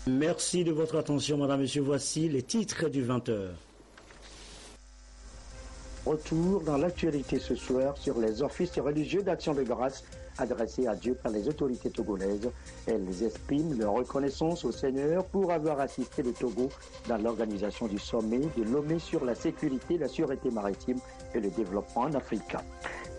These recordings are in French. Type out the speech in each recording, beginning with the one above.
Merci de votre attention, madame, monsieur. Voici les titres du 20h. Retour dans l'actualité ce soir sur les offices religieux d'action de grâce adressés à Dieu par les autorités togolaises. Elles expriment leur reconnaissance au Seigneur pour avoir assisté le Togo dans l'organisation du sommet de Lomé sur la sécurité, la sûreté maritime et le développement en Afrique.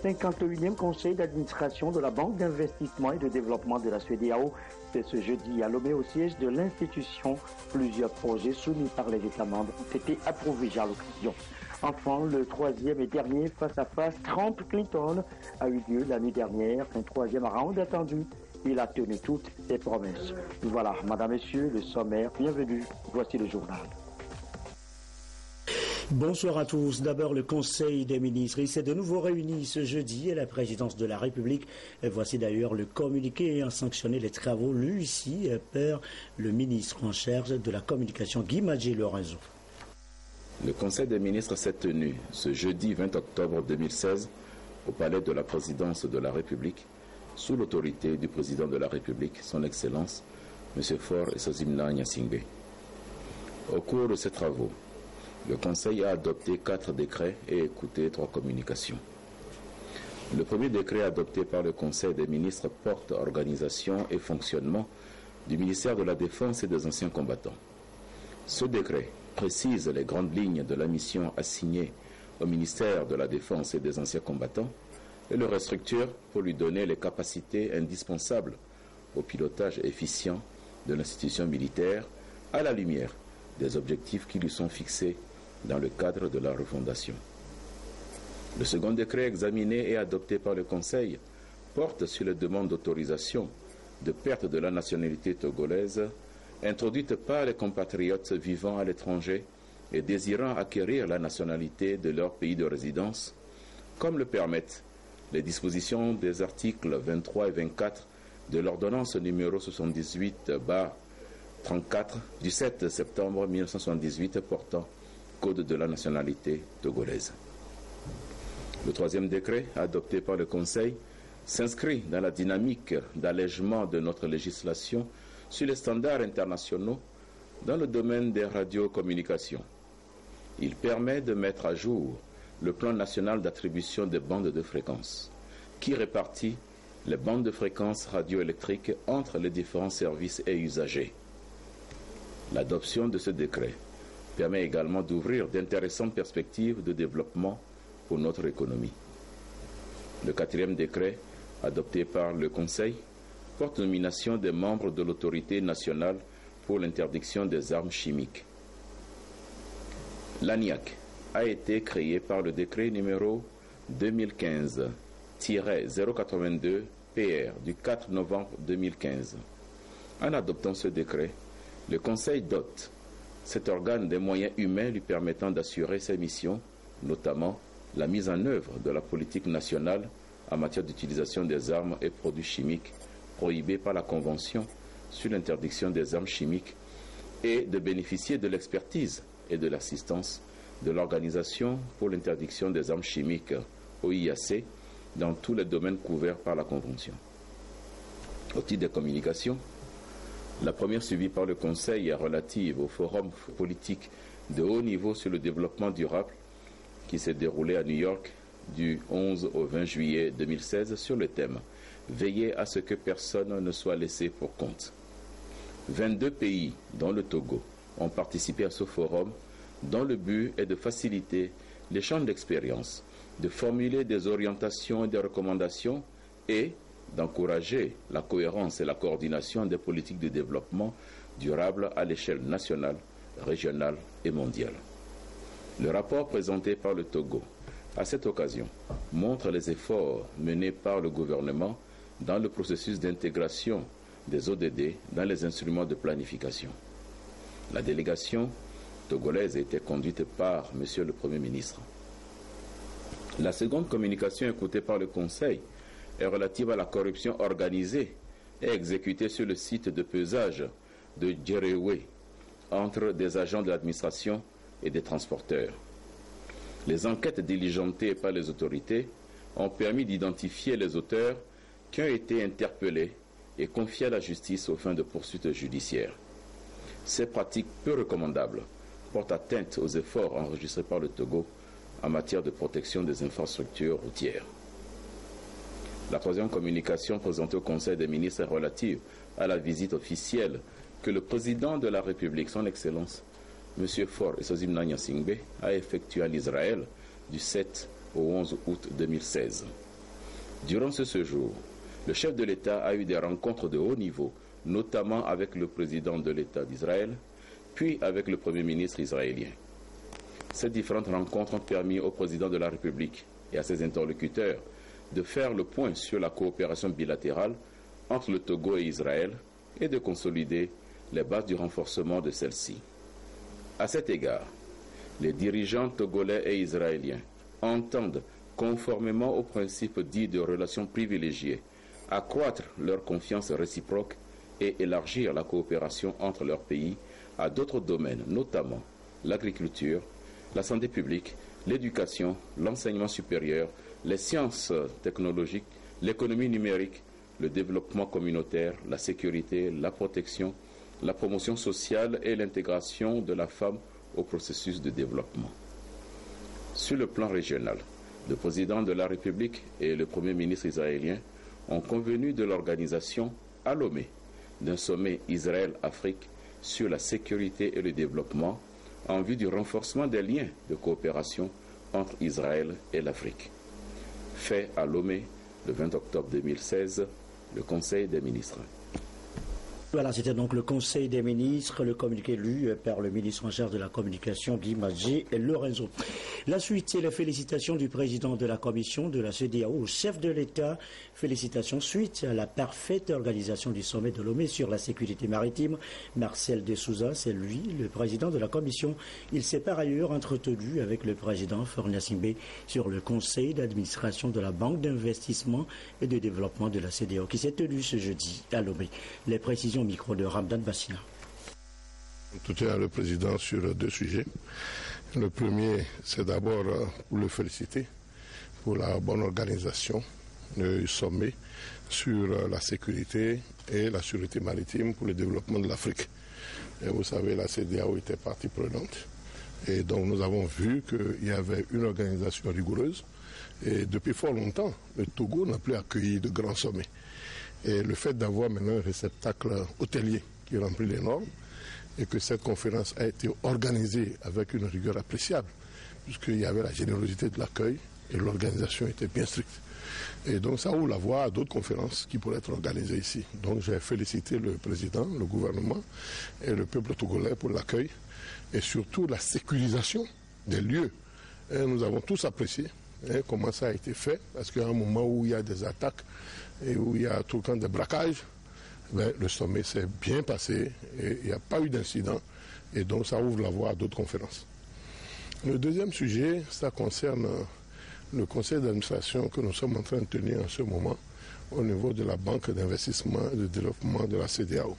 58e conseil d'administration de la Banque d'investissement et de développement de la CEDEAO. C'est ce jeudi à Lomé au siège de l'institution. Plusieurs projets soumis par les États membres ont été approuvés à l'occasion. Enfin, le troisième et dernier face-à-face Trump-Clinton a eu lieu l'année dernière. Un troisième round attendu. Il a tenu toutes ses promesses. Voilà, madame, messieurs, le sommaire. Bienvenue. Voici le journal. Bonsoir à tous. D'abord, le Conseil des ministres. Il s'est de nouveau réuni ce jeudi à la présidence de la République. Et voici d'ailleurs le communiqué ayant sanctionné les travaux lus ici par le ministre en charge de la communication, Guy Madji-Lorenzo. Le Conseil des ministres s'est tenu ce jeudi 20 octobre 2016 au palais de la présidence de la République sous l'autorité du président de la République, son Excellence, M. Faure Esozimna Nyasingbe. Au cours de ces travaux, le Conseil a adopté 4 décrets et écouté 3 communications. Le premier décret adopté par le Conseil des ministres porte organisation et fonctionnement du ministère de la Défense et des anciens combattants. Ce décret précise les grandes lignes de la mission assignée au ministère de la Défense et des anciens combattants et le restructure pour lui donner les capacités indispensables au pilotage efficient de l'institution militaire à la lumière des objectifs qui lui sont fixés dans le cadre de la refondation. Le second décret examiné et adopté par le Conseil porte sur les demandes d'autorisation de perte de la nationalité togolaise introduites par les compatriotes vivant à l'étranger et désirant acquérir la nationalité de leur pays de résidence, comme le permettent les dispositions des articles 23 et 24 de l'ordonnance numéro 78/34 du 7 septembre 1978 portant Code de la nationalité togolaise. Le troisième décret, adopté par le Conseil, s'inscrit dans la dynamique d'allègement de notre législation sur les standards internationaux dans le domaine des radiocommunications. Il permet de mettre à jour le plan national d'attribution des bandes de fréquences, qui répartit les bandes de fréquences radioélectriques entre les différents services et usagers. L'adoption de ce décret permet également d'ouvrir d'intéressantes perspectives de développement pour notre économie. Le quatrième décret, adopté par le Conseil, porte nomination des membres de l'autorité nationale pour l'interdiction des armes chimiques. L'ANIAC a été créé par le décret numéro 2015-082 PR du 4 novembre 2015. En adoptant ce décret, le Conseil dote cet organe des moyens humains lui permettant d'assurer ses missions, notamment la mise en œuvre de la politique nationale en matière d'utilisation des armes et produits chimiques prohibés par la Convention sur l'interdiction des armes chimiques et de bénéficier de l'expertise et de l'assistance de l'Organisation pour l'interdiction des armes chimiques, OIAC, dans tous les domaines couverts par la Convention. Au titre des communications, la première suivie par le Conseil est relative au forum politique de haut niveau sur le développement durable qui s'est déroulé à New York du 11 au 20 juillet 2016 sur le thème « Veiller à ce que personne ne soit laissé pour compte ». 22 pays, dont le Togo, ont participé à ce forum dont le but est de faciliter l'échange d'expériences, de formuler des orientations et des recommandations et d'encourager la cohérence et la coordination des politiques de développement durable à l'échelle nationale, régionale et mondiale. Le rapport présenté par le Togo à cette occasion montre les efforts menés par le gouvernement dans le processus d'intégration des ODD dans les instruments de planification. La délégation togolaise a été conduite par M. le Premier ministre. La seconde communication écoutée par le Conseil est relative à la corruption organisée et exécutée sur le site de pesage de Djerewe entre des agents de l'administration et des transporteurs. Les enquêtes diligentées par les autorités ont permis d'identifier les auteurs qui ont été interpellés et confiés à la justice aux fins de poursuites judiciaires. Ces pratiques peu recommandables portent atteinte aux efforts enregistrés par le Togo en matière de protection des infrastructures routières. La troisième communication présentée au Conseil des ministres est relative à la visite officielle que le président de la République, son Excellence, M. Faure Esozimna Gnassingbé, a effectuée en Israël du 7 au 11 août 2016. Durant ce séjour, le chef de l'État a eu des rencontres de haut niveau, notamment avec le président de l'État d'Israël, puis avec le Premier ministre israélien. Ces différentes rencontres ont permis au président de la République et à ses interlocuteurs de faire le point sur la coopération bilatérale entre le Togo et Israël et de consolider les bases du renforcement de celle-ci. À cet égard, les dirigeants togolais et israéliens entendent, conformément aux principes dits de relations privilégiées, accroître leur confiance réciproque et élargir la coopération entre leurs pays à d'autres domaines, notamment l'agriculture, la santé publique, l'éducation, l'enseignement supérieur, les sciences technologiques, l'économie numérique, le développement communautaire, la sécurité, la protection, la promotion sociale et l'intégration de la femme au processus de développement. Sur le plan régional, le président de la République et le Premier ministre israélien ont convenu de l'organisation à Lomé d'un sommet Israël-Afrique sur la sécurité et le développement en vue du renforcement des liens de coopération entre Israël et l'Afrique. Fait à Lomé le 20 octobre 2016, le Conseil des ministres. Voilà, c'était donc le Conseil des ministres, le communiqué lu par le ministre en charge de la communication, Guy Madjé Lorenzo. La suite, c'est les félicitations du président de la commission de la CEDEAO au chef de l'État. Félicitations suite à la parfaite organisation du sommet de Lomé sur la sécurité maritime. Marcel de Souza, c'est lui, le président de la commission. Il s'est par ailleurs entretenu avec le président Faure Gnassingbé sur le conseil d'administration de la Banque d'investissement et de développement de la CEDEAO qui s'est tenu ce jeudi à Lomé. Les précisions au micro de Ramdan Bassina. Tout à le président sur deux sujets. Le premier, c'est d'abord pour le féliciter pour la bonne organisation du sommet sur la sécurité et la sûreté maritime pour le développement de l'Afrique. Et vous savez, la CEDEAO était partie prenante. Et donc nous avons vu qu'il y avait une organisation rigoureuse. Et depuis fort longtemps, le Togo n'a plus accueilli de grands sommets. Et le fait d'avoir maintenant un réceptacle hôtelier qui remplit les normes et que cette conférence a été organisée avec une rigueur appréciable, puisqu'il y avait la générosité de l'accueil et l'organisation était bien stricte. Et donc ça ouvre la voie à d'autres conférences qui pourraient être organisées ici. Donc j'ai félicité le président, le gouvernement et le peuple togolais pour l'accueil et surtout la sécurisation des lieux. Et nous avons tous apprécié comment ça a été fait, parce qu'à un moment où il y a des attaques et où il y a tout le temps des braquages, le sommet s'est bien passé et il n'y a pas eu d'incident. Et donc ça ouvre la voie à d'autres conférences. Le deuxième sujet, ça concerne le conseil d'administration que nous sommes en train de tenir en ce moment au niveau de la Banque d'investissement et de développement de la CEDEAO.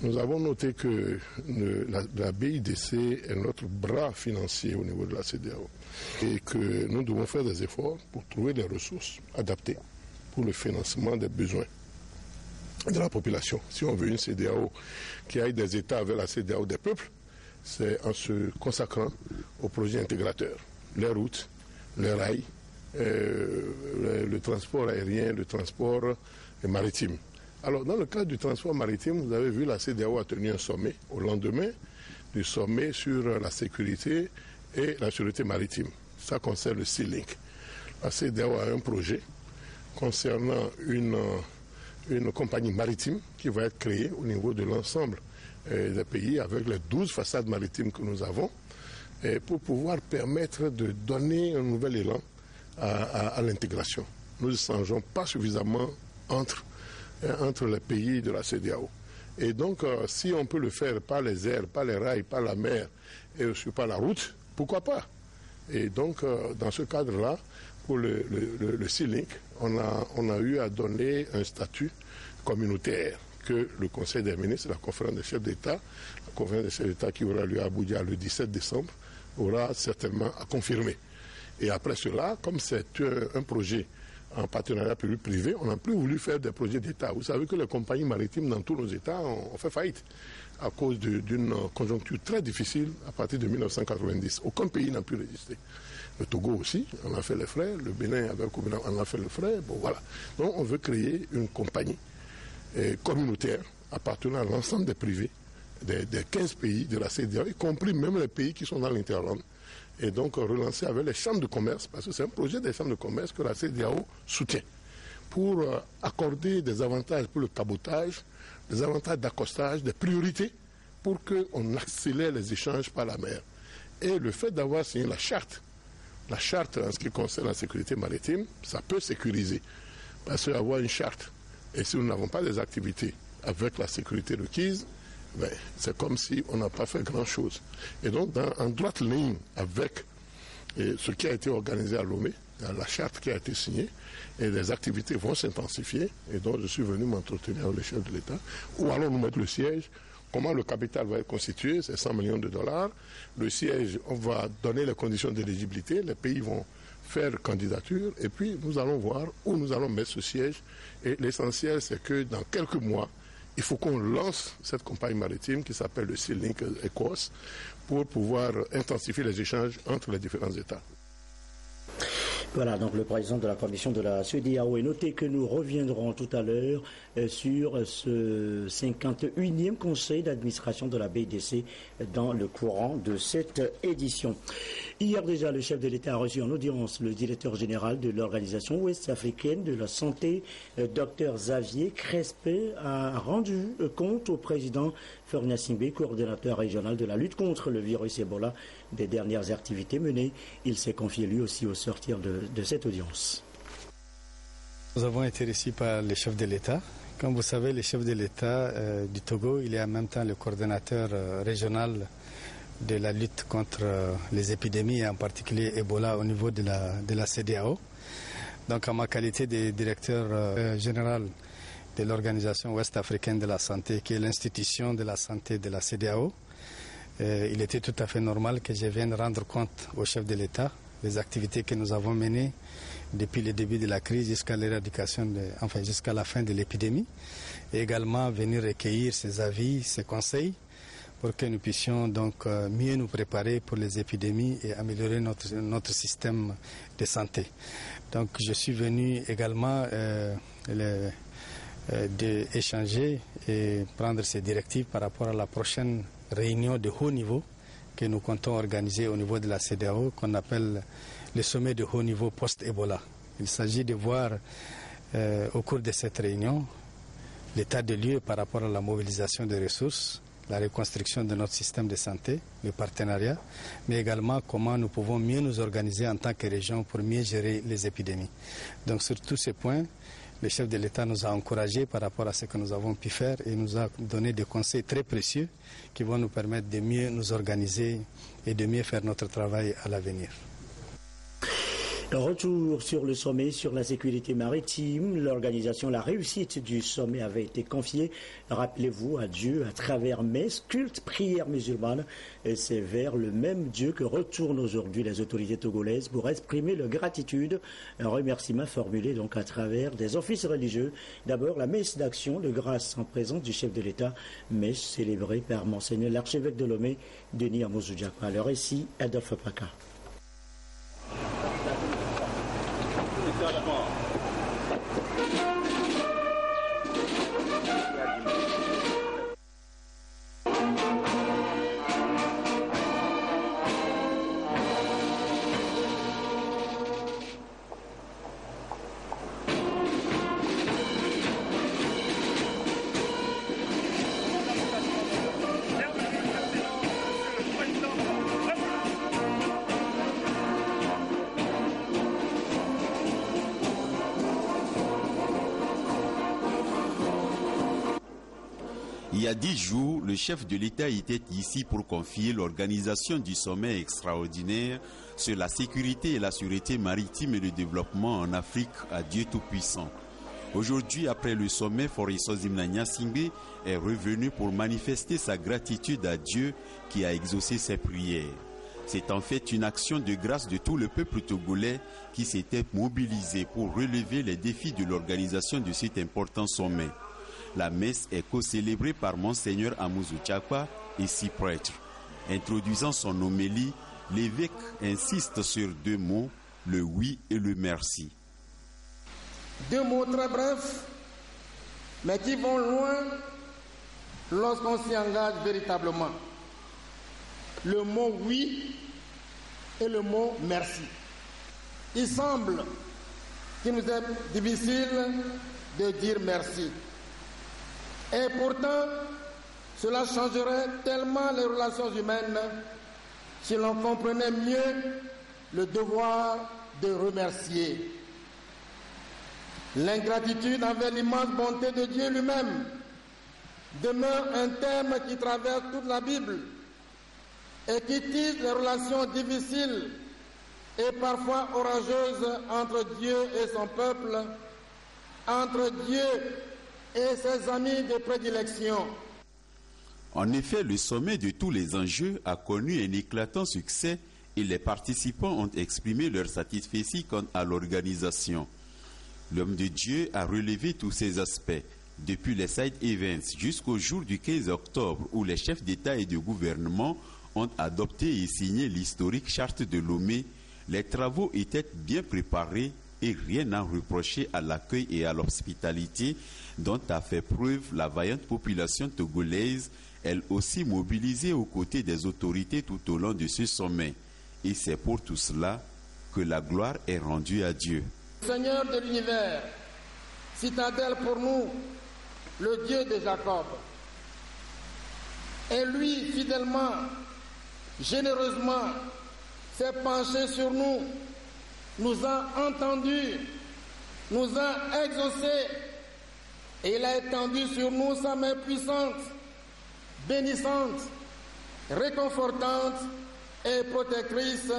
Nous avons noté que la BIDC est notre bras financier au niveau de la CEDEAO et que nous devons faire des efforts pour trouver des ressources adaptées pour le financement des besoins de la population. Si on veut une CEDEAO qui aille des États vers la CEDEAO des peuples, c'est en se consacrant aux projets intégrateurs, les routes, les rails, le transport aérien, le transport maritime. Alors, dans le cadre du transport maritime, vous avez vu, la CEDEAO a tenu un sommet au lendemain du sommet sur la sécurité et la sûreté maritime. Ça concerne le Sea-Link. La CEDEAO a un projet concernant une compagnie maritime qui va être créée au niveau de l'ensemble des pays avec les 12 façades maritimes que nous avons pour pouvoir permettre de donner un nouvel élan à l'intégration. Nous ne changeons pas suffisamment entre les pays de la CEDEAO. Et donc, si on peut le faire par les airs, par les rails, par la mer et aussi par la route, pourquoi pas? Et donc, dans ce cadre-là, pour le Sea-Link, on a eu à donner un statut communautaire que le Conseil des ministres, la conférence des chefs d'État, la conférence des chefs d'État qui aura lieu à Abuja le 17 décembre, aura certainement à confirmer. Et après cela, comme c'est un projet en partenariat public-privé, on n'a plus voulu faire des projets d'État. Vous savez que les compagnies maritimes dans tous nos États ont fait faillite à cause d'une conjoncture très difficile à partir de 1990. Aucun pays n'a pu résister. Le Togo aussi, on a fait les frais. Le Bénin, avec on a fait les frais. Bon, voilà. Donc, on veut créer une compagnie communautaire appartenant à l'ensemble des privés, des 15 pays de la CEDEAO, y compris même les pays qui sont dans l'interland. Et donc relancer avec les chambres de commerce, parce que c'est un projet des chambres de commerce que la CEDEAO soutient, pour accorder des avantages pour le cabotage, des avantages d'accostage, des priorités, pour qu'on accélère les échanges par la mer. Et le fait d'avoir signé la charte en ce qui concerne la sécurité maritime, ça peut sécuriser. Parce qu'avoir une charte, et si nous n'avons pas des activités avec la sécurité requise, ben, c'est comme si on n'a pas fait grand-chose. Et donc, en droite ligne avec ce qui a été organisé à Lomé, la charte qui a été signée, et les activités vont s'intensifier, et donc je suis venu m'entretenir avec le chef de l'État. Où allons-nous mettre le siège? Comment le capital va être constitué? C'est 100 millions de dollars. Le siège, on va donner les conditions d'éligibilité, les pays vont faire candidature, et puis nous allons voir où nous allons mettre ce siège. Et l'essentiel, c'est que dans quelques mois, il faut qu'on lance cette compagnie maritime qui s'appelle le Sea-Link Écosse pour pouvoir intensifier les échanges entre les différents États. Voilà, donc le président de la commission de la CEDEAO. Et notez que nous reviendrons tout à l'heure sur ce 51e conseil d'administration de la BIDC dans le courant de cette édition. Hier déjà, le chef de l'État a reçu en audience le directeur général de l'Organisation ouest-africaine de la santé, Dr Xavier Crespé, a rendu compte au président Faure Gnassingbé, coordonnateur régional de la lutte contre le virus Ebola, des dernières activités menées. Il s'est confié lui aussi au sortir de cette audience. Nous avons été reçus par le chef de l'État. Comme vous savez, le chef de l'État du Togo, il est en même temps le coordonnateur régional de la lutte contre les épidémies, et en particulier Ebola au niveau de la CEDEAO. Donc, en ma qualité de directeur général de l'Organisation ouest-africaine de la santé, qui est l'institution de la santé de la CEDEAO, il était tout à fait normal que je vienne rendre compte au chef de l'État des activités que nous avons menées depuis le début de la crise jusqu'à l'éradication, jusqu'à la fin de l'épidémie, et également venir recueillir ses avis, ses conseils, pour que nous puissions donc mieux nous préparer pour les épidémies et améliorer notre système de santé. Donc je suis venu également d'échanger et prendre ces directives par rapport à la prochaine réunion de haut niveau que nous comptons organiser au niveau de la CEDEAO, qu'on appelle le sommet de haut niveau post-Ebola. Il s'agit de voir au cours de cette réunion l'état de lieu par rapport à la mobilisation des ressources, la reconstruction de notre système de santé, le partenariat, mais également comment nous pouvons mieux nous organiser en tant que région pour mieux gérer les épidémies. Donc sur tous ces points, le chef de l'État nous a encouragés par rapport à ce que nous avons pu faire et nous a donné des conseils très précieux qui vont nous permettre de mieux nous organiser et de mieux faire notre travail à l'avenir. Retour sur le sommet sur la sécurité maritime. L'organisation, la réussite du sommet avait été confiée, rappelez-vous, à Dieu à travers messe, culte, prière musulmane. Et c'est vers le même Dieu que retournent aujourd'hui les autorités togolaises pour exprimer leur gratitude. Un remerciement formulé donc à travers des offices religieux. D'abord, la messe d'action de grâce en présence du chef de l'État, messe célébrée par Monseigneur l'archevêque de Lomé, Denis Amouzoudjaka. Le récit, Adolphe Paka. Il y a 10 jours, le chef de l'État était ici pour confier l'organisation du sommet extraordinaire sur la sécurité et la sûreté maritime et le développement en Afrique à Dieu Tout-Puissant. Aujourd'hui, après le sommet, Faure Gnassingbé est revenu pour manifester sa gratitude à Dieu qui a exaucé ses prières. C'est en fait une action de grâce de tout le peuple togolais qui s'était mobilisé pour relever les défis de l'organisation de cet important sommet. La messe est co-célébrée par Monseigneur Amouzou Tchakwa et 6 prêtres. Introduisant son homélie, l'évêque insiste sur 2 mots, le oui et le merci. 2 mots très brefs, mais qui vont loin lorsqu'on s'y engage véritablement. Le mot oui et le mot merci. Il semble qu'il nous est difficile de dire merci. Et pourtant, cela changerait tellement les relations humaines si l'on comprenait mieux le devoir de remercier. L'ingratitude envers l'immense bonté de Dieu lui-même demeure un thème qui traverse toute la Bible et qui tisse les relations difficiles et parfois orageuses entre Dieu et son peuple, entre Dieu et ses amis de prédilection. En effet, le sommet de tous les enjeux a connu un éclatant succès et les participants ont exprimé leur satisfaction quant à l'organisation. L'homme de Dieu a relevé tous ces aspects, depuis les side events jusqu'au jour du 15 octobre où les chefs d'État et de gouvernement ont adopté et signé l'historique charte de Lomé. Les travaux étaient bien préparés et rien à reprocher à l'accueil et à l'hospitalité dont a fait preuve la vaillante population togolaise, elle aussi mobilisée aux côtés des autorités tout au long de ce sommet. Et c'est pour tout cela que la gloire est rendue à Dieu. Seigneur de l'univers, citadelle pour nous, le Dieu de Jacob, et lui, fidèlement, généreusement, s'est penché sur nous, nous a entendus, nous a exaucés, et il a étendu sur nous sa main puissante, bénissante, réconfortante et protectrice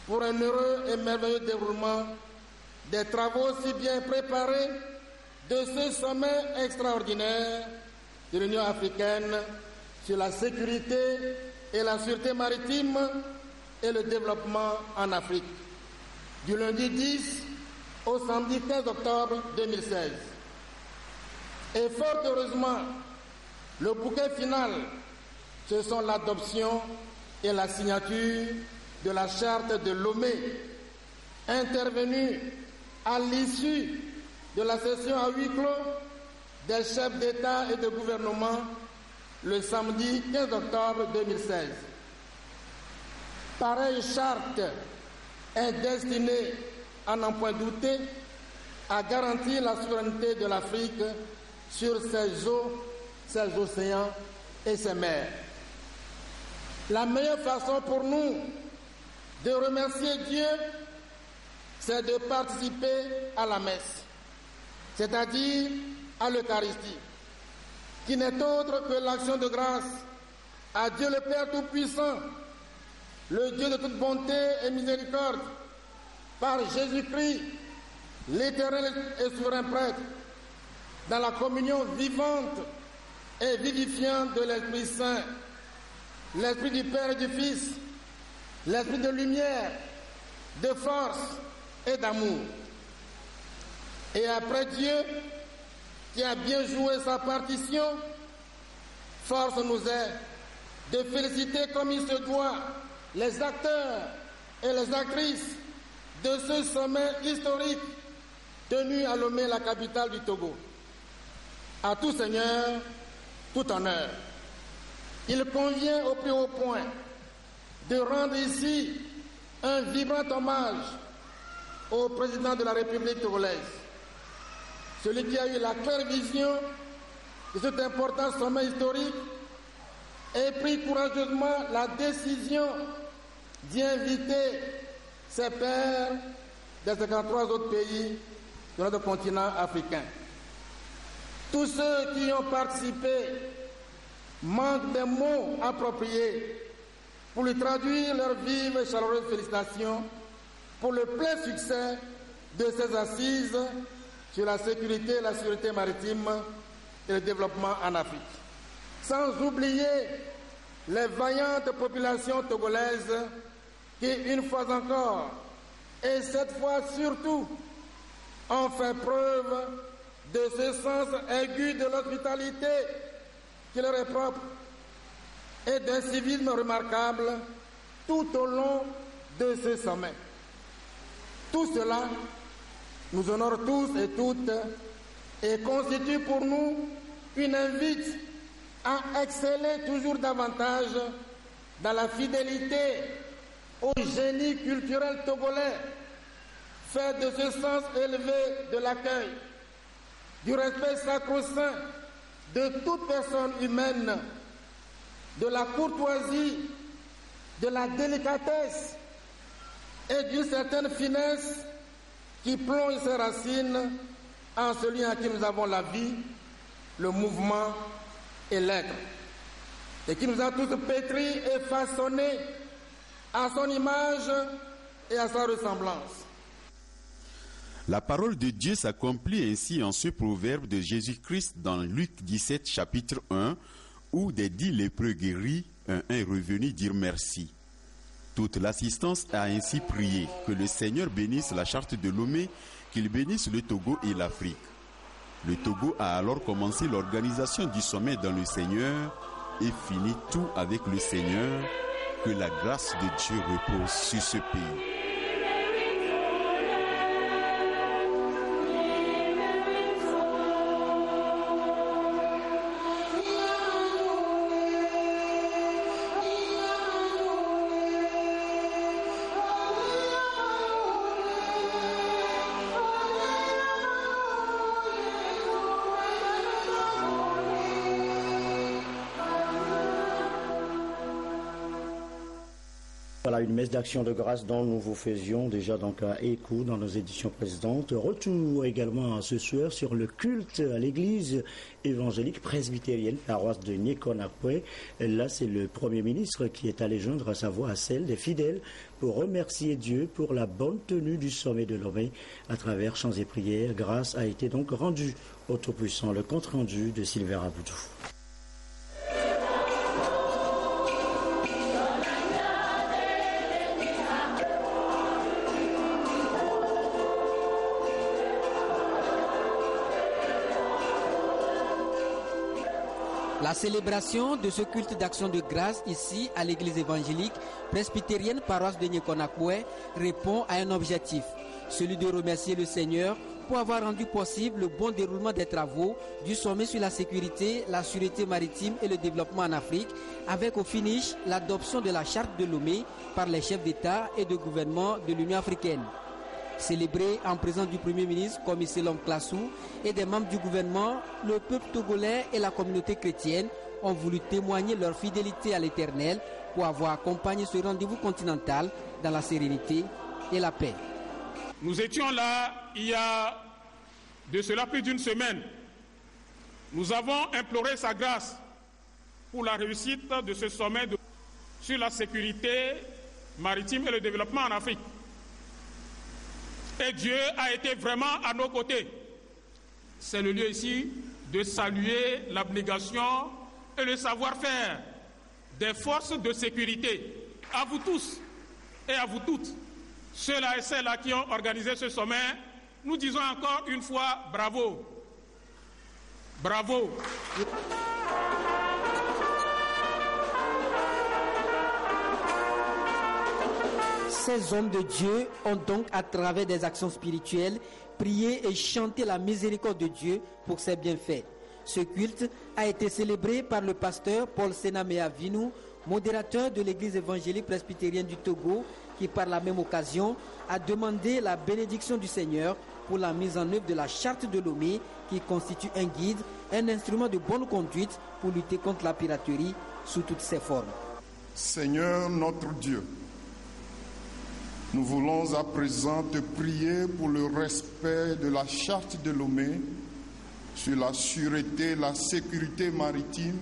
pour un heureux et merveilleux déroulement des travaux si bien préparés de ce sommet extraordinaire de l'Union africaine sur la sécurité et la sûreté maritime et le développement en Afrique, du lundi 10 au samedi 15 octobre 2016. Et fort heureusement, le bouquet final, ce sont l'adoption et la signature de la charte de Lomé, intervenue à l'issue de la session à huis clos des chefs d'État et de gouvernement le samedi 15 octobre 2016. Pareille charte est destinée, à n'en point douter, à garantir la souveraineté de l'Afrique sur ses eaux, ses océans et ses mers. La meilleure façon pour nous de remercier Dieu, c'est de participer à la messe, c'est-à-dire à l'Eucharistie, qui n'est autre que l'action de grâce à Dieu le Père Tout-Puissant, le Dieu de toute bonté et miséricorde, par Jésus-Christ, l'éternel et souverain prêtre, dans la communion vivante et vivifiante de l'Esprit Saint, l'Esprit du Père et du Fils, l'Esprit de lumière, de force et d'amour. Et après Dieu, qui a bien joué sa partition, force nous est de féliciter comme il se doit les acteurs et les actrices de ce sommet historique tenu à Lomé, la capitale du Togo. À tout Seigneur, tout honneur. Il convient au plus haut point de rendre ici un vibrant hommage au président de la République togolaise, celui qui a eu la claire vision de cet important sommet historique et pris courageusement la décision d'y inviter ses pairs des 53 autres pays de notre continent africain. Tous ceux qui y ont participé manquent des mots appropriés pour lui traduire leurs vives et chaleureuses félicitations pour le plein succès de ces assises sur la sécurité et la sûreté maritime et le développement en Afrique. Sans oublier les vaillantes populations togolaises qui, une fois encore, et cette fois surtout, ont fait preuve de ce sens aigu de l'hospitalité qui leur est propre et d'un civisme remarquable tout au long de ce sommet. Tout cela nous honore tous et toutes et constitue pour nous une invite à exceller toujours davantage dans la fidélité au génie culturel togolais, fait de ce sens élevé de l'accueil, du respect sacro-saint de toute personne humaine, de la courtoisie, de la délicatesse et d'une certaine finesse qui plonge ses racines en celui en qui nous avons la vie, le mouvement et l'être, et qui nous a tous pétris et façonnés à son image et à sa ressemblance. La parole de Dieu s'accomplit ainsi en ce proverbe de Jésus-Christ dans Luc 17, chapitre 1, où des 10 lépreux guéris, un est revenu dire merci. Toute l'assistance a ainsi prié que le Seigneur bénisse la charte de Lomé, qu'il bénisse le Togo et l'Afrique. Le Togo a alors commencé l'organisation du sommet dans le Seigneur et finit tout avec le Seigneur. Que la grâce de Dieu repose sur ce pays. Voilà une messe d'action de grâce dont nous vous faisions déjà donc un écho dans nos éditions précédentes. Retour également ce soir sur le culte à l'église évangélique presbytérienne, paroisse de Nyekonakwe. Là, c'est le Premier ministre qui est allé joindre sa voix à celle des fidèles pour remercier Dieu pour la bonne tenue du sommet de Lomé à travers chants et prières. Grâce a été donc rendue au Tout-Puissant. Le compte rendu de Sylvain Raboudou. La célébration de ce culte d'action de grâce ici à l'église évangélique presbytérienne paroisse de Nyekonakwe répond à un objectif, celui de remercier le Seigneur pour avoir rendu possible le bon déroulement des travaux du sommet sur la sécurité, la sûreté maritime et le développement en Afrique, avec au finish l'adoption de la charte de Lomé par les chefs d'État et de gouvernement de l'Union africaine. Célébré en présence du Premier ministre Komi Selom Klassou et des membres du gouvernement, le peuple togolais et la communauté chrétienne ont voulu témoigner leur fidélité à l'Éternel pour avoir accompagné ce rendez-vous continental dans la sérénité et la paix. Nous étions là il y a de cela plus d'une semaine. Nous avons imploré sa grâce pour la réussite de ce sommet sur la sécurité maritime et le développement en Afrique. Et Dieu a été vraiment à nos côtés. C'est le lieu ici de saluer l'abnégation et le savoir-faire des forces de sécurité. À vous tous et à vous toutes, ceux-là et celles-là qui ont organisé ce sommet, nous disons encore une fois bravo. Bravo. Ces hommes de Dieu ont donc, à travers des actions spirituelles, prié et chanté la miséricorde de Dieu pour ses bienfaits. Ce culte a été célébré par le pasteur Paul Senamea Vinou, modérateur de l'église évangélique presbytérienne du Togo, qui par la même occasion a demandé la bénédiction du Seigneur pour la mise en œuvre de la charte de Lomé, qui constitue un guide, un instrument de bonne conduite pour lutter contre la piraterie sous toutes ses formes. Seigneur notre Dieu, nous voulons à présent te prier pour le respect de la charte de Lomé sur la sûreté, la sécurité maritime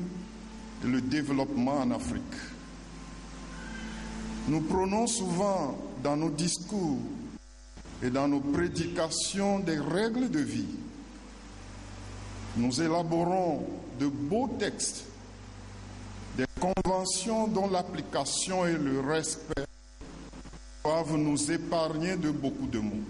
et le développement en Afrique. Nous prônons souvent dans nos discours et dans nos prédications des règles de vie. Nous élaborons de beaux textes Des conventions dont l'application et le respect doivent nous épargner de beaucoup de maux.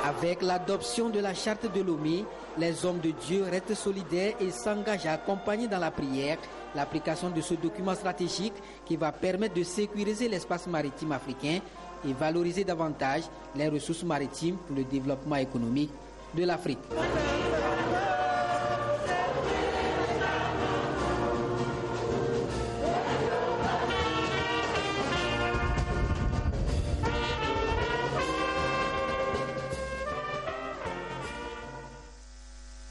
Avec l'adoption de la charte de Lomé, les hommes de Dieu restent solidaires et s'engagent à accompagner dans la prière l'application de ce document stratégique qui va permettre de sécuriser l'espace maritime africain et valoriser davantage les ressources maritimes pour le développement économique de l'Afrique.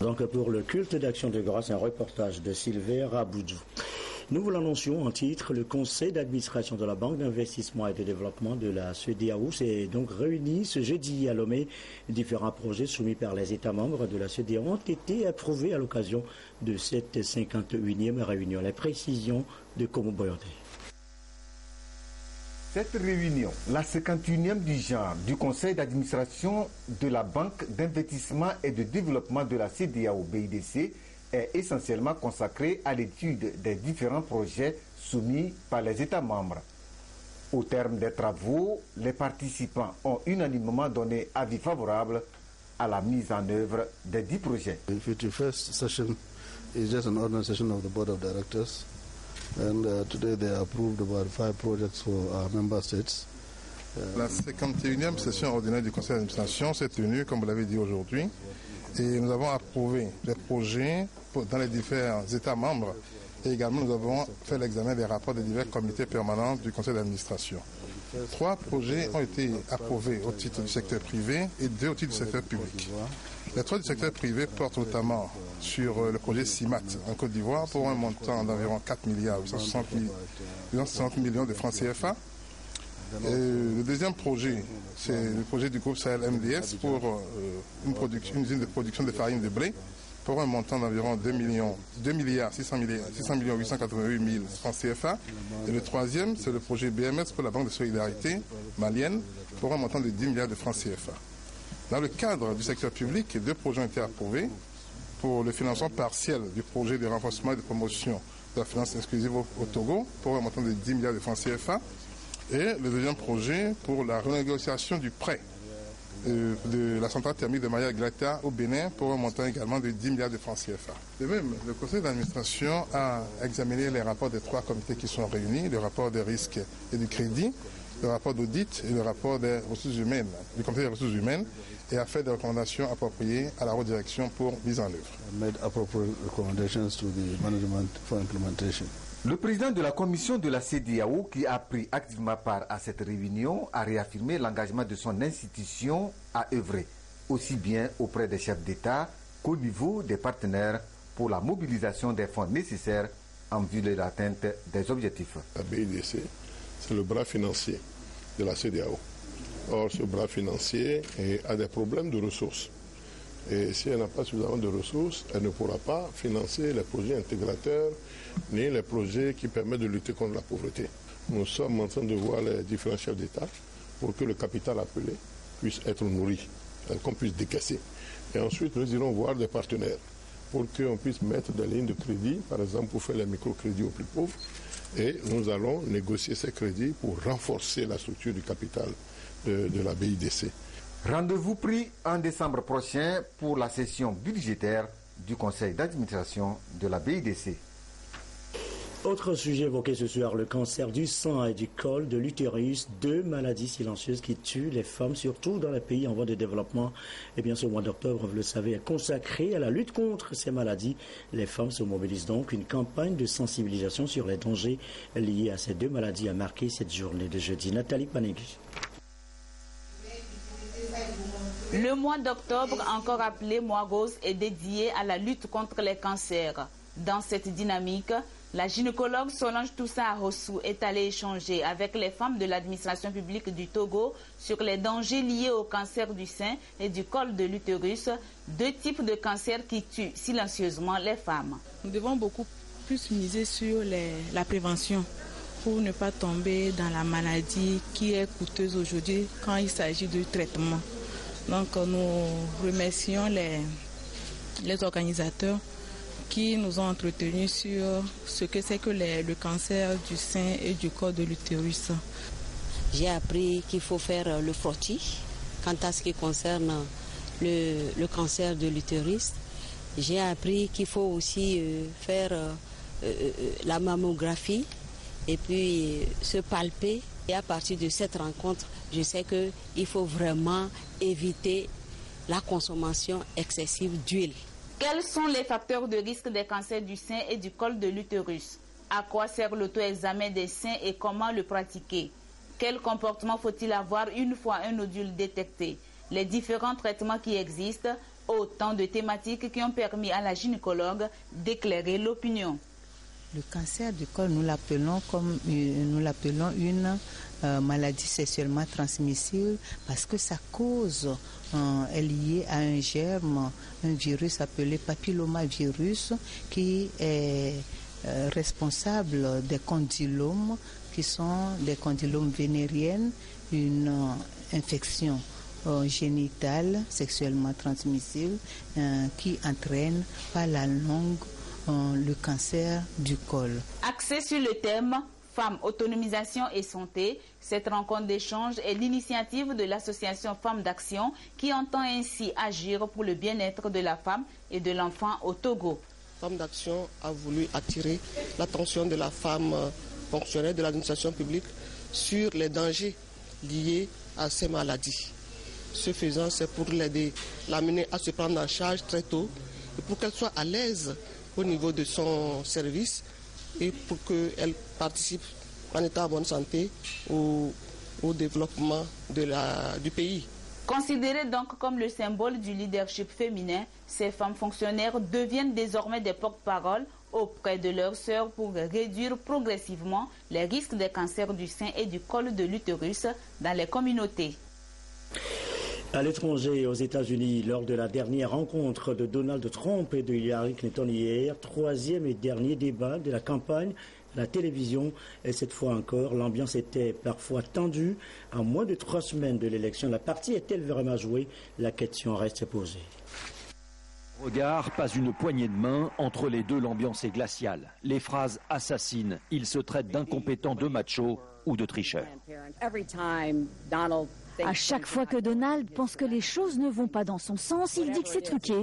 Donc pour le culte d'action de grâce, un reportage de Sylvain Raboudjou. Nous vous l'annoncions en titre, le conseil d'administration de la Banque d'investissement et de développement de la CEDEAO s'est donc réuni ce jeudi à Lomé. Différents projets soumis par les États membres de la CEDEAO ont été approuvés à l'occasion de cette 51e réunion. Les précisions de Komo Boyonté. Cette réunion, la 51e du genre du conseil d'administration de la Banque d'investissement et de développement de la CEDEAO BIDC, est essentiellement consacrée à l'étude des différents projets soumis par les États membres. Au terme des travaux, les participants ont unanimement donné avis favorable à la mise en œuvre des 10 projets. The 51st session is just an ordinary session of the Board of Directors. And today they approved about 5 projects for our member states. La 51e session ordinaire du conseil d'administration s'est tenue, comme vous l'avez dit aujourd'hui, et nous avons approuvé les projets dans les différents États membres et également nous avons fait l'examen des rapports des divers comités permanents du conseil d'administration. 3 projets ont été approuvés au titre du secteur privé et 2 au titre du secteur public. Les 3 du secteur privé portent notamment sur le projet CIMAT en Côte d'Ivoire pour un montant d'environ 4 milliards 860 millions de francs CFA. Et le deuxième projet, c'est le projet du groupe Sahel MDS pour une usine de production de farine de blé pour un montant d'environ 2 milliards 600 millions 888 000 francs CFA. Et le troisième, c'est le projet BMS pour la Banque de solidarité malienne pour un montant de 10 milliards de francs CFA. Dans le cadre du secteur public, 2 projets ont été approuvés pour le financement partiel du projet de renforcement et de promotion de la finance exclusive au Togo pour un montant de 10 milliards de francs CFA. Et le deuxième projet pour la renégociation du prêt de la centrale thermique de Maya Glata au Bénin pour un montant également de 10 milliards de francs CFA. De même, le conseil d'administration a examiné les rapports des 3 comités qui sont réunis, le rapport des risques et du crédit, le rapport d'audit et le rapport des ressources humaines, du comité des ressources humaines, et a fait des recommandations appropriées à la haute direction pour mise en œuvre. Le président de la commission de la CEDEAO, qui a pris activement part à cette réunion, a réaffirmé l'engagement de son institution à œuvrer, aussi bien auprès des chefs d'État qu'au niveau des partenaires pour la mobilisation des fonds nécessaires en vue de l'atteinte des objectifs. La BIDC, c'est le bras financier de la CEDEAO. Or, ce bras financier a des problèmes de ressources. Et si elle n'a pas suffisamment de ressources, elle ne pourra pas financer les projets intégrateurs ni les projets qui permettent de lutter contre la pauvreté. Nous sommes en train de voir les différents chefs d'État pour que le capital appelé puisse être nourri, qu'on puisse décaisser. Et ensuite, nous irons voir des partenaires pour qu'on puisse mettre des lignes de crédit, par exemple pour faire les microcrédits aux plus pauvres. Et nous allons négocier ces crédits pour renforcer la structure du capital de la BIDC. Rendez-vous pris en décembre prochain pour la session budgétaire du conseil d'administration de la BIDC. Autre sujet évoqué ce soir, le cancer du sein et du col de l'utérus, 2 maladies silencieuses qui tuent les femmes, surtout dans les pays en voie de développement. Eh bien, ce mois d'octobre, vous le savez, est consacré à la lutte contre ces maladies. Les femmes se mobilisent donc. Une campagne de sensibilisation sur les dangers liés à ces 2 maladies a marqué cette journée de jeudi. Nathalie Panégui. Le mois d'octobre, encore appelé mois rose, est dédié à la lutte contre les cancers. Dans cette dynamique, la gynécologue Solange Toussaint Arossou est allée échanger avec les femmes de l'administration publique du Togo sur les dangers liés au cancer du sein et du col de l'utérus, 2 types de cancers qui tuent silencieusement les femmes. Nous devons beaucoup plus miser sur la prévention pour ne pas tomber dans la maladie qui est coûteuse aujourd'hui quand il s'agit de traitement. Donc nous remercions les organisateurs qui nous ont entretenus sur ce que c'est que le cancer du sein et du col de l'utérus. J'ai appris qu'il faut faire le frottis quant à ce qui concerne le cancer de l'utérus. J'ai appris qu'il faut aussi faire la mammographie et puis se palper. Et à partir de cette rencontre, je sais qu'il faut vraiment éviter la consommation excessive d'huile. Quels sont les facteurs de risque des cancers du sein et du col de l'utérus? À quoi sert l'auto-examen des seins et comment le pratiquer? Quel comportement faut-il avoir une fois un nodule détecté? Les différents traitements qui existent, autant de thématiques qui ont permis à la gynécologue d'éclairer l'opinion. Le cancer du col, nous l'appelons une maladie sexuellement transmissible parce que sa cause est liée à un germe, un virus appelé papillomavirus qui est responsable des condylomes qui sont des condylomes vénériennes, une infection génitale sexuellement transmissible qui entraîne par la longue le cancer du col. Axé sur le thème Femmes, autonomisation et santé, cette rencontre d'échange est l'initiative de l'association Femmes d'Action qui entend ainsi agir pour le bien-être de la femme et de l'enfant au Togo. Femmes d'Action a voulu attirer l'attention de la femme fonctionnaire de l'administration publique sur les dangers liés à ces maladies. Ce faisant, c'est pour l'aider, l'amener à se prendre en charge très tôt et pour qu'elle soit à l'aise au niveau de son service et pour qu'elle participe en état de bonne santé au développement du pays. Considérées donc comme le symbole du leadership féminin, ces femmes fonctionnaires deviennent désormais des porte-parole auprès de leurs sœurs pour réduire progressivement les risques des cancers du sein et du col de l'utérus dans les communautés. À l'étranger, aux États-Unis, lors de la dernière rencontre de Donald Trump et de Hillary Clinton hier, troisième et dernier débat de la campagne, la télévision, et cette fois encore, l'ambiance était parfois tendue. À moins de 3 semaines de l'élection, la partie est-elle vraiment jouée? La question reste posée. Regard, pas une poignée de main. Entre les deux, l'ambiance est glaciale. Les phrases assassines. Ils se traitent d'incompétents, de machos ou de tricheurs. À chaque fois que Donald pense que les choses ne vont pas dans son sens, il dit que c'est truqué.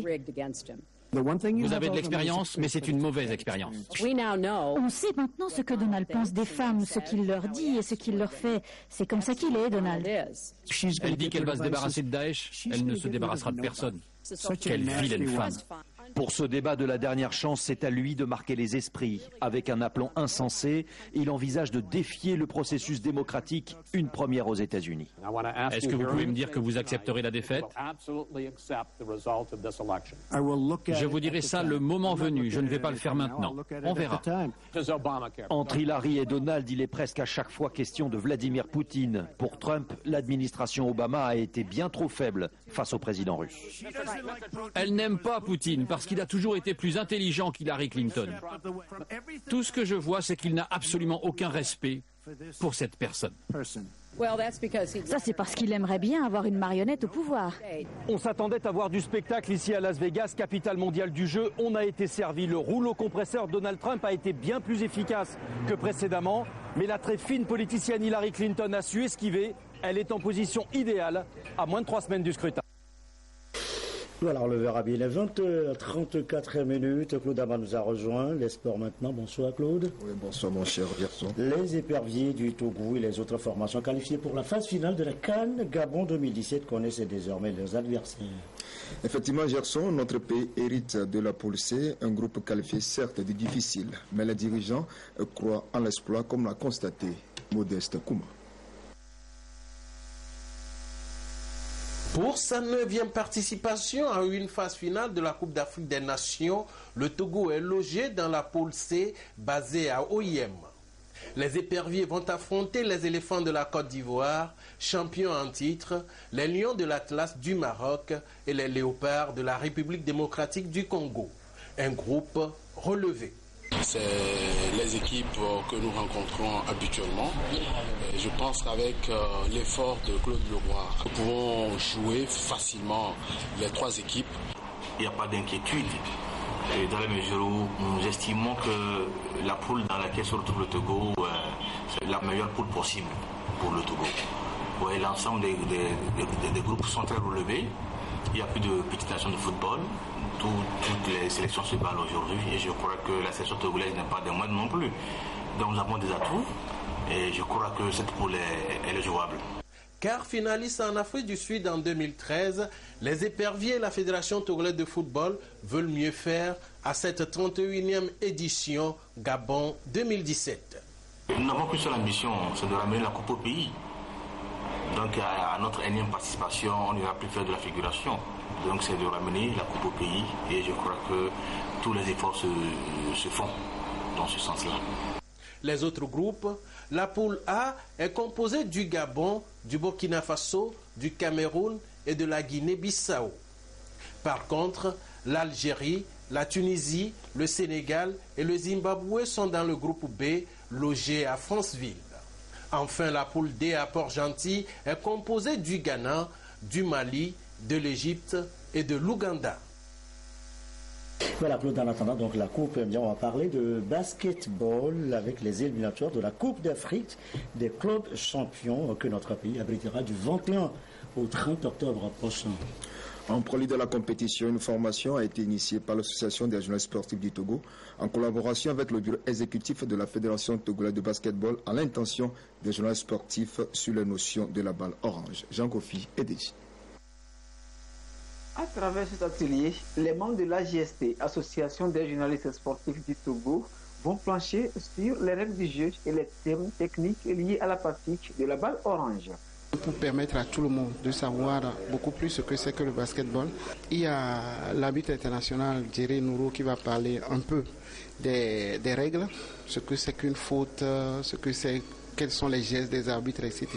Vous avez de l'expérience, mais c'est une mauvaise expérience. On sait maintenant ce que Donald pense des femmes, ce qu'il leur dit et ce qu'il leur fait. C'est comme ça qu'il est, Donald. Elle dit qu'elle va se débarrasser de Daesh, elle ne se débarrassera de personne. Quelle vilaine femme. Pour ce débat de la dernière chance, c'est à lui de marquer les esprits. Avec un aplomb insensé, il envisage de défier le processus démocratique, une première aux États-Unis. Est-ce que vous pouvez me dire que vous accepterez la défaite? Je vous dirai ça le moment venu, je ne vais pas le faire maintenant. On verra. Entre Hillary et Donald, il est presque à chaque fois question de Vladimir Poutine. Pour Trump, l'administration Obama a été bien trop faible face au président russe. Elle n'aime pas Poutine parce qu'il a toujours été plus intelligent qu'Hillary Clinton. Tout ce que je vois, c'est qu'il n'a absolument aucun respect pour cette personne. Ça, c'est parce qu'il aimerait bien avoir une marionnette au pouvoir. On s'attendait à voir du spectacle ici à Las Vegas, capitale mondiale du jeu. On a été servi. Le rouleau compresseur Donald Trump a été bien plus efficace que précédemment. Mais la très fine politicienne Hillary Clinton a su esquiver. Elle est en position idéale à moins de 3 semaines du scrutin. Voilà, on le verra bien. Il est 20h34. Claude Ama nous a rejoint. Les sports maintenant. Bonsoir Claude. Oui, bonsoir mon cher Gerson. Les éperviers du Togo et les autres formations qualifiées pour la phase finale de la CAN Gabon 2017 connaissent désormais leurs adversaires. Effectivement, Gerson, notre pays hérite de la poule C, un groupe qualifié certes de difficile, mais les dirigeants croient en l'exploit comme l'a constaté Modeste Kouma. Pour sa 9e participation à une phase finale de la Coupe d'Afrique des Nations, le Togo est logé dans la pôle C basée à OIM. Les éperviers vont affronter les éléphants de la Côte d'Ivoire, champions en titre, les lions de l'Atlas du Maroc et les léopards de la République démocratique du Congo. Un groupe relevé. C'est les équipes que nous rencontrons habituellement. Je pense qu'avec l'effort de Claude Leroy, nous pouvons jouer facilement les 3 équipes. il n'y a pas d'inquiétude. Dans la mesure où nous estimons que la poule dans laquelle se retrouve le Togo, c'est la meilleure poule possible pour le Togo. Ouais, l'ensemble des groupes sont très relevés. Il n'y a plus de petites nations de football. Toutes les sélections se battent aujourd'hui et je crois que la sélection togolaise n'est pas des moindres non plus. Donc nous avons des atouts et je crois que cette poule elle est jouable. Car finaliste en Afrique du Sud en 2013, les éperviers et la Fédération togolaise de football veulent mieux faire à cette 31e édition Gabon 2017. Nous n'avons qu'une seule ambition, c'est de ramener la coupe au pays. Donc à notre énième participation, on n'ira plus faire de la figuration. Donc c'est de ramener la coupe au pays et je crois que tous les efforts se font dans ce sens-là. Les autres groupes, la poule A est composée du Gabon, du Burkina Faso, du Cameroun et de la Guinée-Bissau. Par contre, l'Algérie, la Tunisie, le Sénégal et le Zimbabwe sont dans le groupe B, logé à Franceville. Enfin, la poule D à Port-Gentil est composée du Ghana, du Mali, de l'Égypte et de l'Ouganda. Voilà, Claude, en attendant donc la Coupe, on va parler de basketball avec les éliminatoires de la Coupe d'Afrique des clubs champions que notre pays abritera du 21 au 30 octobre prochain. En prélude de la compétition, une formation a été initiée par l'Association des journalistes sportifs du Togo en collaboration avec le bureau exécutif de la Fédération togolaise de basketball à l'intention des journalistes sportifs sur les notions de la balle orange. Jean Kofi et Deji. À travers cet atelier, les membres de l'AJST, Association des journalistes sportifs du Togo, vont plancher sur les règles du jeu et les termes techniques liés à la pratique de la balle orange. Pour permettre à tout le monde de savoir beaucoup plus ce que c'est que le basketball, il y a l'arbitre international Djere Nouro qui va parler un peu des règles, ce que c'est qu'une faute, ce que c'est, quels sont les gestes des arbitres, etc.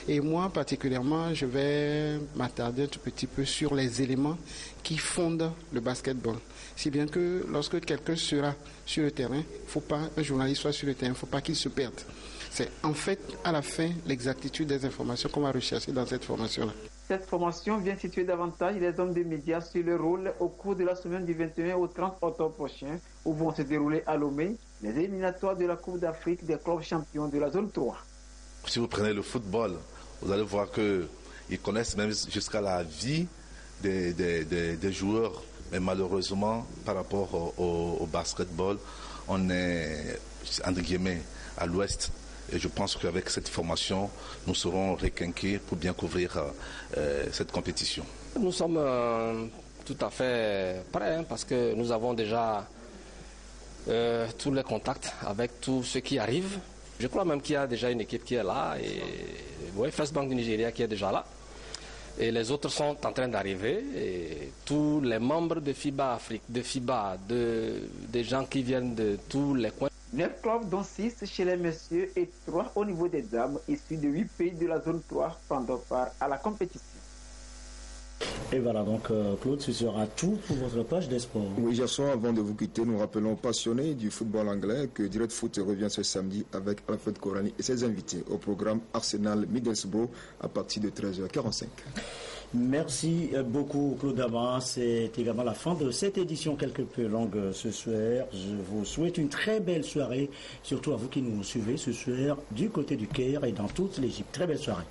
Et moi, particulièrement, je vais m'attarder un tout petit peu sur les éléments qui fondent le basketball. Si bien que lorsque quelqu'un sera sur le terrain, il ne faut pas un journaliste soit sur le terrain, il ne faut pas qu'il se perde. C'est en fait, à la fin, l'exactitude des informations qu'on va rechercher dans cette formation-là. Cette formation vient situer davantage les hommes des médias sur le rôle au cours de la semaine du 21 au 30 octobre prochain, où vont se dérouler à Lomé les éliminatoires de la Coupe d'Afrique des clubs champions de la zone 3. Si vous prenez le football, vous allez voir qu'ils connaissent même jusqu'à la vie des joueurs. Mais malheureusement, par rapport au basketball, on est, entre guillemets, à l'ouest. Et je pense qu'avec cette formation, nous serons requinqués pour bien couvrir cette compétition. Nous sommes tout à fait prêts parce que nous avons déjà tous les contacts avec tous ceux qui arrivent. Je crois même qu'il y a déjà une équipe qui est là, et First Bank du Nigeria qui est déjà là. Et les autres sont en train d'arriver. Et tous les membres de FIBA Afrique, de FIBA, des gens qui viennent de tous les coins. 9 clubs, dont 6 chez les messieurs et 3 au niveau des dames, issus de 8 pays de la zone 3, prendront part à la compétition. Et voilà donc, Claude, ce sera tout pour votre page des sports. Oui, Gerson, avant de vous quitter, nous rappelons aux passionnés du football anglais que Direct Foot revient ce samedi avec Alfred Korani et ses invités au programme Arsenal Middlesbrough à partir de 13h45. Merci beaucoup, Claude Damas. C'est également la fin de cette édition quelque peu longue ce soir. Je vous souhaite une très belle soirée, surtout à vous qui nous suivez ce soir du côté du Caire et dans toute l'Égypte. Très belle soirée.